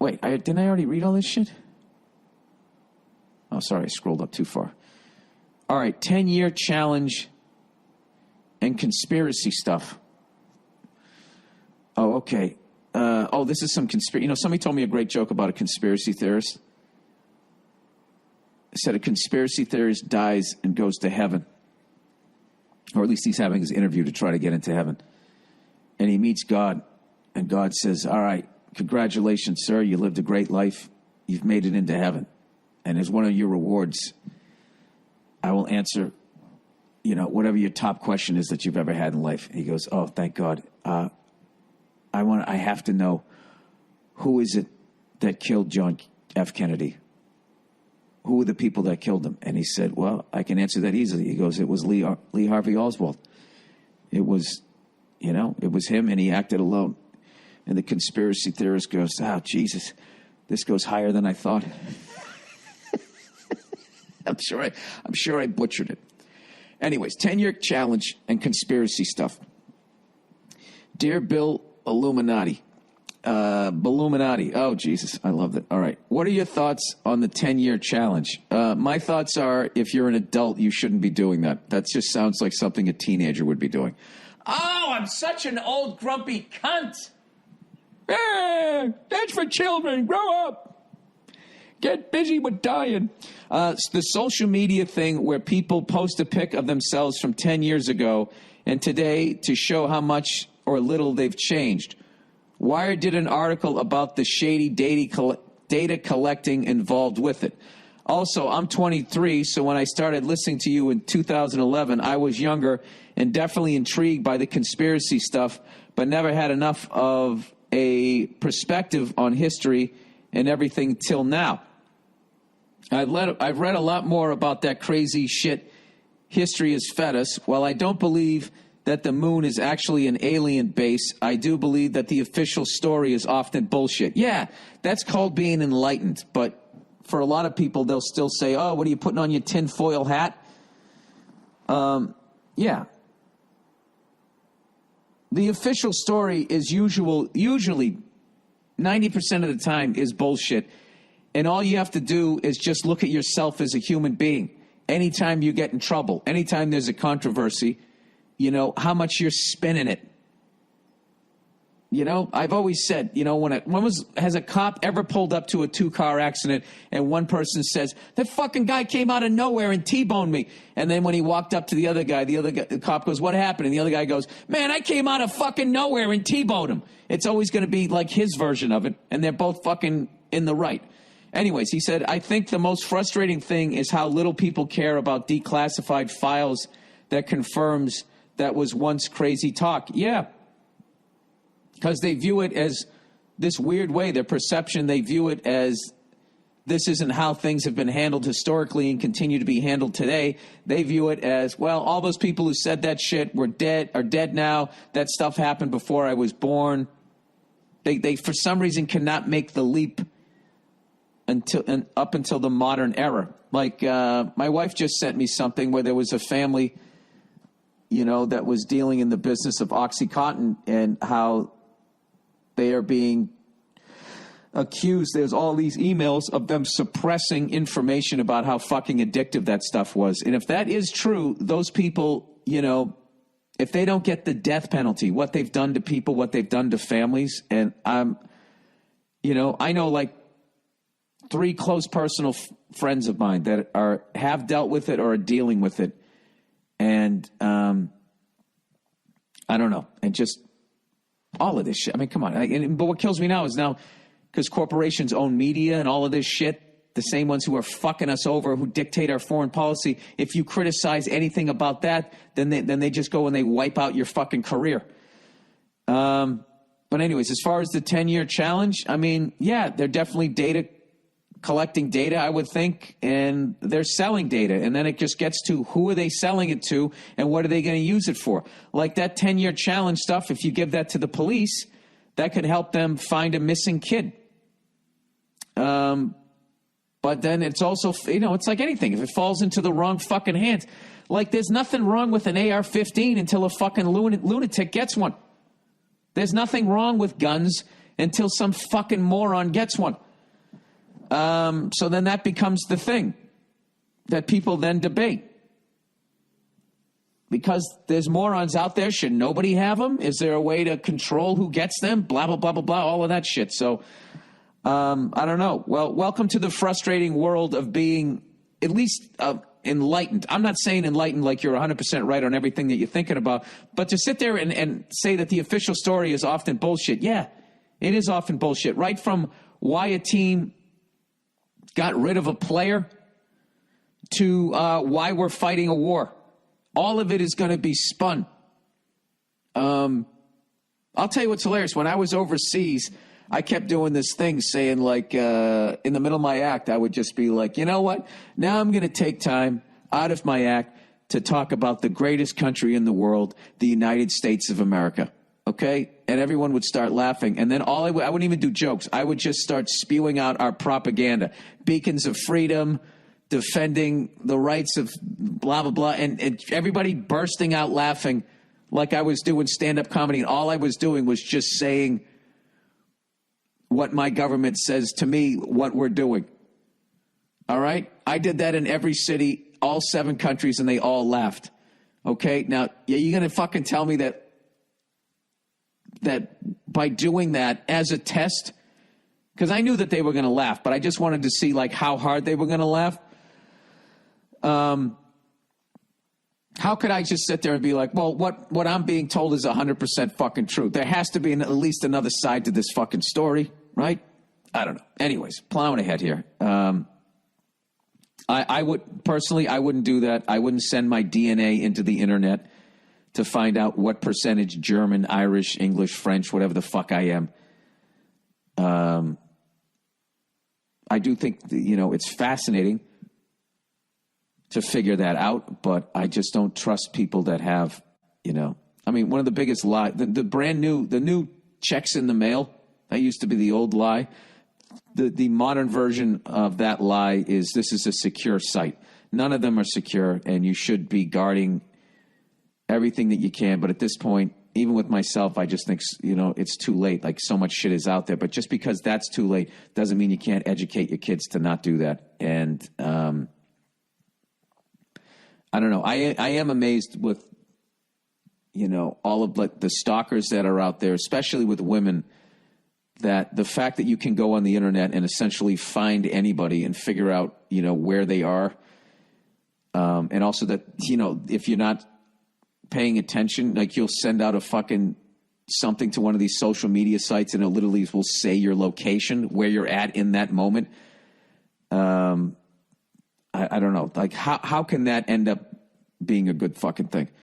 Wait, didn't I already read all this shit? Oh, sorry, I scrolled up too far. All right, 10-year challenge and conspiracy stuff. Oh, okay. This is some conspiracy. Somebody told me a great joke about a conspiracy theorist. It said a conspiracy theorist dies and goes to heaven. Or at least he's having his interview to try to get into heaven. And he meets God. And God says, all right, congratulations, sir. You lived a great life. You've made it into heaven. And as one of your rewards, I will answer, whatever your top question is that you've ever had in life. And he goes, oh, thank God. I have to know, who is it that killed John F. Kennedy? Who were the people that killed him? And he said, well, I can answer that easily. He goes, it was Lee Harvey Oswald. It was him, and he acted alone. And the conspiracy theorist goes, oh, Jesus, this goes higher than I thought. I'm sure I butchered it. Anyways, 10-year challenge and conspiracy stuff. Dear Bill Illuminati. Illuminati. Oh, Jesus, I love that. All right. What are your thoughts on the 10-year challenge? My thoughts are, if you're an adult, you shouldn't be doing that. That just sounds like something a teenager would be doing. Oh, I'm such an old grumpy cunt. That's for children. Grow up. Get busy with dying. The social media thing where people post a pic of themselves from 10 years ago and today to show how much or little they've changed. Wired did an article about the shady data collecting involved with it. Also, I'm 23, so when I started listening to you in 2011, I was younger and definitely intrigued by the conspiracy stuff, but never had enough of a perspective on history and everything till now. I've read a lot more about that crazy shit, history has fed us. While I don't believe that the moon is actually an alien base, I do believe that the official story is often bullshit. Yeah, that's called being enlightened. But for a lot of people, they'll still say, oh, what are you putting on your tinfoil hat? Yeah. The official story is usually 90% of the time is bullshit. And all you have to do is just look at yourself as a human being. Anytime you get in trouble, anytime there's a controversy, how much you're spinning it. I've always said, has a cop ever pulled up to a 2-car accident and one person says, that fucking guy came out of nowhere and T-boned me. And then when he walked up to the other guy, the cop goes, what happened? And the other guy goes, man, I came out of fucking nowhere and T-boned him. It's always going to be like his version of it. And they're both fucking in the right. Anyways, he said, I think the most frustrating thing is how little people care about declassified files that confirms that was once crazy talk. Yeah. Because they view it as this weird way, their perception, they view it as this isn't how things have been handled historically and continue to be handled today. They view it as, well, all those people who said that shit are dead now. That stuff happened before I was born. They for some reason cannot make the leap up until the modern era. Like my wife just sent me something where there was a family, that was dealing in the business of OxyContin and how they are being accused. There's all these emails of them suppressing information about how fucking addictive that stuff was. And if that is true, those people, if they don't get the death penalty, what they've done to people, what they've done to families, and I know like 3 close personal friends of mine that have dealt with it or are dealing with it. And I don't know. And just all of this shit. I mean, come on. But what kills me now is because corporations own media and all of this shit, the same ones who are fucking us over, who dictate our foreign policy. If you criticize anything about that, then they just go and they wipe out your fucking career. But anyways, as far as the 10-year challenge, I mean, yeah, they're definitely collecting data, I would think, and they're selling data. And then it just gets to who are they selling it to and what are they going to use it for? Like that 10-year challenge stuff, if you give that to the police, that could help them find a missing kid. But then it's also, it's like anything. If it falls into the wrong fucking hands, like there's nothing wrong with an AR-15 until a fucking lunatic gets one. There's nothing wrong with guns until some fucking moron gets one. So then that becomes the thing that people then debate. Because there's morons out there, should nobody have them? Is there a way to control who gets them? Blah, blah, blah, blah, blah, all of that shit. So, I don't know. Well, welcome to the frustrating world of being at least enlightened. I'm not saying enlightened like you're 100% right on everything that you're thinking about, but to sit there and say that the official story is often bullshit. Yeah, it is often bullshit. Right from why a team got rid of a player to why we're fighting a war. All of it is going to be spun. I'll tell you what's hilarious. When I was overseas, I kept doing this thing saying, like, in the middle of my act, I would just be like, you know what? Now I'm going to take time out of my act to talk about the greatest country in the world, the United States of America. Okay? And everyone would start laughing. And then I wouldn't even do jokes. I would just start spewing out our propaganda. Beacons of freedom, defending the rights of blah, blah, blah. And everybody bursting out laughing like I was doing stand-up comedy. And all I was doing was just saying what my government says to me, what we're doing. All right? I did that in every city, all 7 countries, and they all laughed. Okay? Now, you're going to fucking tell me that by doing that as a test, because I knew that they were going to laugh, but I just wanted to see like how hard they were going to laugh. How could I just sit there and be like, well, what I'm being told is 100% fucking true. There has to be at least another side to this fucking story, right? I don't know. Anyways, plowing ahead here. I would personally, I wouldn't do that. I wouldn't send my DNA into the internet to find out what percentage German, Irish, English, French, whatever the fuck I am. I do think, it's fascinating to figure that out, but I just don't trust people that have, I mean, one of the biggest lies, the new checks in the mail, that used to be the old lie. The modern version of that lie is this is a secure site. None of them are secure, and you should be guarding everything that you can. But at this point, even with myself, I just think, it's too late. Like, so much shit is out there. But just because that's too late doesn't mean you can't educate your kids to not do that. And I don't know. I am amazed with, all of the stalkers that are out there, especially with women, that the fact that you can go on the internet and essentially find anybody and figure out, where they are. And also that, if you're not paying attention, like you'll send out a fucking something to one of these social media sites and it literally will say your location, where you're at in that moment. I don't know. Like how can that end up being a good fucking thing?